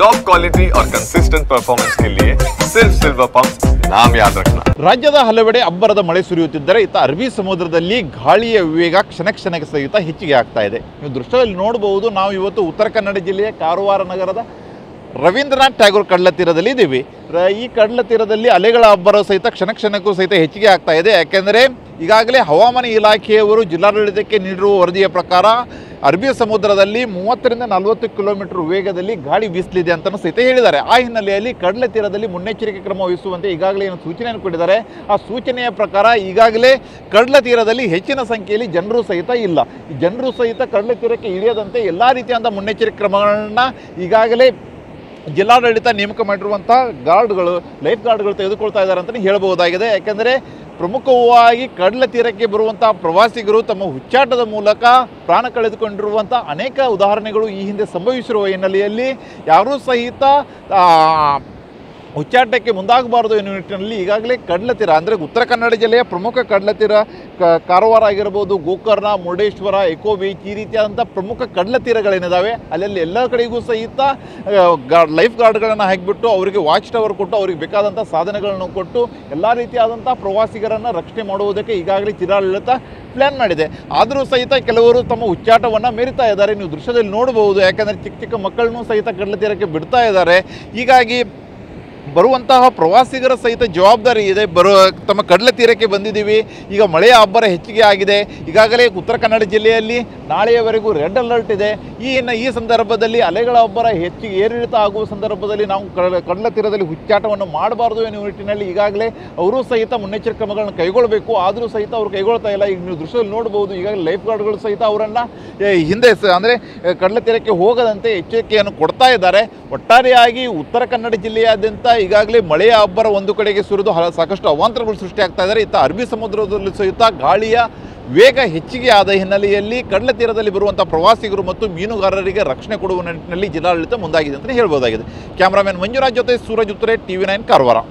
Top quality और consistent performance के लिए सिर्फ सिल्वर पंप नाम याद रखना। ರಾಜ್ಯದ ಹಲವೆಡೆ ಅಬ್ಬರದ ಮಳೆ ಸುರಿಯುತ್ತಿದ್ದರೆ ಇತ್ತ ಅರಬ್ಬಿ ಸಮುದ್ರದಲ್ಲಿ ಗಾಳಿಯ ವೇಗ ಕ್ಷಣಕ್ಕೆ ಸಹಿತ ಹೆಚ್ಚಿಗೆ ಆಗ್ತಾ ಇದೆ. ನೀವು ದೃಶ್ಯದಲ್ಲಿ ನೋಡಬಹುದು, ನಾವು ಇವತ್ತು ಉತ್ತರ ಕನ್ನಡ ಜಿಲ್ಲೆಯ ಕಾರವಾರ ನಗರದ ರವೀಂದ್ರನಾಥ್ ಟ್ಯಾಗೋರ್ ಕಡಲ ತೀರದಲ್ಲಿ ಇದ್ದೀವಿ. ಈ ಕಡಲ ತೀರದಲ್ಲಿ ಅಲೆಗಳ ಅಬ್ಬರ ಸಹಿತ ಕ್ಷಣಕ್ಕೂ ಸಹಿತ ಹೆಚ್ಚಿಗೆ ಆಗ್ತಾ ಇದೆ. ಯಾಕೆಂದರೆ ಈಗಾಗಲೇ ಹವಾಮಾನ ಇಲಾಖೆಯವರು ಜಿಲ್ಲಾಡಳಿತಕ್ಕೆ ನೀಡಿರುವ ವರದಿಯ ಪ್ರಕಾರ ಅರಬ್ಬಿ ಸಮುದ್ರದಲ್ಲಿ 30ರಿಂದ 40 ಕಿಲೋಮೀಟರ್ ವೇಗದಲ್ಲಿ ಗಾಳಿ ಬೀಸಲಿದೆ ಅಂತಲೂ ಸಹಿತ ಹೇಳಿದ್ದಾರೆ. ಆ ಹಿನ್ನೆಲೆಯಲ್ಲಿ ಕಡಲ ತೀರದಲ್ಲಿ ಮುನ್ನೆಚ್ಚರಿಕೆ ಕ್ರಮ ವಹಿಸುವಂತೆ ಈಗಾಗಲೇ ಏನು ಸೂಚನೆಯನ್ನು ಕೊಟ್ಟಿದ್ದಾರೆ. ಆ ಸೂಚನೆಯ ಪ್ರಕಾರ ಈಗಾಗಲೇ ಕಡಲ ತೀರದಲ್ಲಿ ಹೆಚ್ಚಿನ ಸಂಖ್ಯೆಯಲ್ಲಿ ಜನರು ಸಹಿತ ಇಲ್ಲ. ಈ ಜನರು ಸಹಿತ ಕಡಲ ತೀರಕ್ಕೆ ಇಳಿಯದಂತೆ ಎಲ್ಲ ರೀತಿಯಾದ ಮುನ್ನೆಚ್ಚರಿಕೆ ಕ್ರಮಗಳನ್ನ ಈಗಾಗಲೇ ಜಿಲ್ಲಾಡಳಿತ ನೇಮಕ ಮಾಡಿರುವಂಥ ಗಾರ್ಡ್ಗಳು, ಲೈಫ್ ಗಾರ್ಡ್ಗಳು ತೆಗೆದುಕೊಳ್ತಾ ಇದ್ದಾರೆ ಅಂತಲೇ ಹೇಳಬಹುದಾಗಿದೆ. ಯಾಕೆಂದರೆ ಪ್ರಮುಖವಾಗಿ ಕಡಲ ತೀರಕ್ಕೆ ಬರುವಂಥ ಪ್ರವಾಸಿಗರು ತಮ್ಮ ಹುಚ್ಚಾಟದ ಮೂಲಕ ಪ್ರಾಣ ಕಳೆದುಕೊಂಡಿರುವಂಥ ಅನೇಕ ಉದಾಹರಣೆಗಳು ಈ ಹಿಂದೆ ಸಂಭವಿಸಿರುವ ಹಿನ್ನೆಲೆಯಲ್ಲಿ ಯಾರೂ ಸಹಿತ ಹುಚ್ಚಾಟಕ್ಕೆ ಮುಂದಾಗಬಾರದು ಎನ್ನುವ ನಿಟ್ಟಿನಲ್ಲಿ ಈಗಾಗಲೇ ಕಡಲ ತೀರ ಅಂದರೆ ಉತ್ತರ ಕನ್ನಡ ಜಿಲ್ಲೆಯ ಪ್ರಮುಖ ಕಡಲ ತೀರ ಕಾರವಾರ ಆಗಿರ್ಬೋದು, ಗೋಕರ್ಣ, ಮುರುಡೇಶ್ವರ, ಎಕೋ ಬೀಚ್, ಈ ರೀತಿಯಾದಂಥ ಪ್ರಮುಖ ಕಡಲ ತೀರಗಳೇನಿದ್ದಾವೆ ಅಲ್ಲಲ್ಲಿ ಎಲ್ಲ ಕಡೆಗೂ ಸಹಿತ ಲೈಫ್ ಗಾರ್ಡ್ಗಳನ್ನು ಹಾಕಿಬಿಟ್ಟು ಅವರಿಗೆ ವಾಚ್ ಟವರ್ ಕೊಟ್ಟು ಅವರಿಗೆ ಬೇಕಾದಂಥ ಸಾಧನಗಳನ್ನು ಕೊಟ್ಟು ಎಲ್ಲ ರೀತಿಯಾದಂಥ ಪ್ರವಾಸಿಗರನ್ನು ರಕ್ಷಣೆ ಮಾಡುವುದಕ್ಕೆ ಈಗಾಗಲೇ ಜಿಲ್ಲಾಡಳಿತ ಪ್ಲ್ಯಾನ್ ಮಾಡಿದೆ. ಆದರೂ ಸಹಿತ ಕೆಲವರು ತಮ್ಮ ಹುಚ್ಚಾಟವನ್ನು ಮೆರಿತಾ ಇದ್ದಾರೆ. ನೀವು ದೃಶ್ಯದಲ್ಲಿ ನೋಡಬಹುದು. ಯಾಕೆಂದರೆ ಚಿಕ್ಕ ಮಕ್ಕಳನ್ನೂ ಸಹಿತ ಕಡಲ ತೀರಕ್ಕೆ ಬಿಡ್ತಾ ಇದ್ದಾರೆ. ಹೀಗಾಗಿ ಬರುವಂತಹ ಪ್ರವಾಸಿಗರ ಸಹಿತ ಜವಾಬ್ದಾರಿ ಇದೆ. ತಮ್ಮ ಕಡಲ ತೀರಕ್ಕೆ ಬಂದಿದ್ದೀವಿ, ಈಗ ಮಳೆಯ ಅಬ್ಬರ ಹೆಚ್ಚಿಗೆ ಆಗಿದೆ. ಈಗಾಗಲೇ ಉತ್ತರ ಕನ್ನಡ ಜಿಲ್ಲೆಯಲ್ಲಿ ನಾಳೆಯವರೆಗೂ ರೆಡ್ ಅಲರ್ಟ್ ಇದೆ. ಈ ಸಂದರ್ಭದಲ್ಲಿ ಅಲೆಗಳ ಅಬ್ಬರ ಹೆಚ್ಚಿಗೆ ಏರಿಳಿತ ಆಗುವ ಸಂದರ್ಭದಲ್ಲಿ ನಾವು ಕಡಲ ತೀರದಲ್ಲಿ ಹುಚ್ಚಾಟವನ್ನು ಮಾಡಬಾರ್ದು ಎನ್ನುವ ನಿಟ್ಟಿನಲ್ಲಿ ಈಗಾಗಲೇ ಅವರು ಸಹಿತ ಮುನ್ನೆಚ್ಚರಿಕೆ ಕ್ರಮಗಳನ್ನು ಕೈಗೊಳ್ಳಬೇಕು. ಆದರೂ ಸಹಿತ ಅವರು ಕೈಗೊಳ್ತಾ ಇಲ್ಲ. ಈಗ ನೀವು ದೃಶ್ಯದಲ್ಲಿ ನೋಡ್ಬೋದು, ಈಗಾಗಲೇ ಲೈಫ್ ಗಾರ್ಡ್ಗಳು ಸಹಿತ ಅವರನ್ನು ಹಿಂದೆ ಅಂದರೆ ಕಡಲ ತೀರಕ್ಕೆ ಹೋಗದಂತೆ ಎಚ್ಚರಿಕೆಯನ್ನು ಕೊಡ್ತಾ ಇದ್ದಾರೆ. ಒಟ್ಟಾರೆಯಾಗಿ ಉತ್ತರ ಕನ್ನಡ ಜಿಲ್ಲೆಯಾದ್ಯಂತ ಈಗಾಗಲೇ ಮಳೆಯ ಅಬ್ಬರ ಒಂದು ಕಡೆಗೆ ಸುರಿದು ಸಾಕಷ್ಟು ಅವಾಂತರಗಳು ಸೃಷ್ಟಿಯಾಗ್ತಾ ಇದ್ದಾರೆ. ಇತ್ತ ಅರಬ್ಬಿ ಸಮುದ್ರದಲ್ಲಿ ಸಹಿತ ಗಾಳಿಯ ವೇಗ ಹೆಚ್ಚಿಗೆ ಆದ ಹಿನ್ನೆಲೆಯಲ್ಲಿ ಕಡಲ ತೀರದಲ್ಲಿ ಬರುವಂಥ ಪ್ರವಾಸಿಗರು ಮತ್ತು ಮೀನುಗಾರರಿಗೆ ರಕ್ಷಣೆ ಕೊಡುವ ನಿಟ್ಟಿನಲ್ಲಿ ಜಿಲ್ಲಾಡಳಿತ ಮುಂದಾಗಿದೆ ಅಂತಲೇ ಹೇಳ್ಬೋದಾಗಿದೆ. ಕ್ಯಾಮ್ರಾಮನ್ ಮಂಜುರಾಜ್ ಜೊತೆ ಸೂರಜ್ ಉತ್ತರೆ, TV9 ಕಾರವಾರ.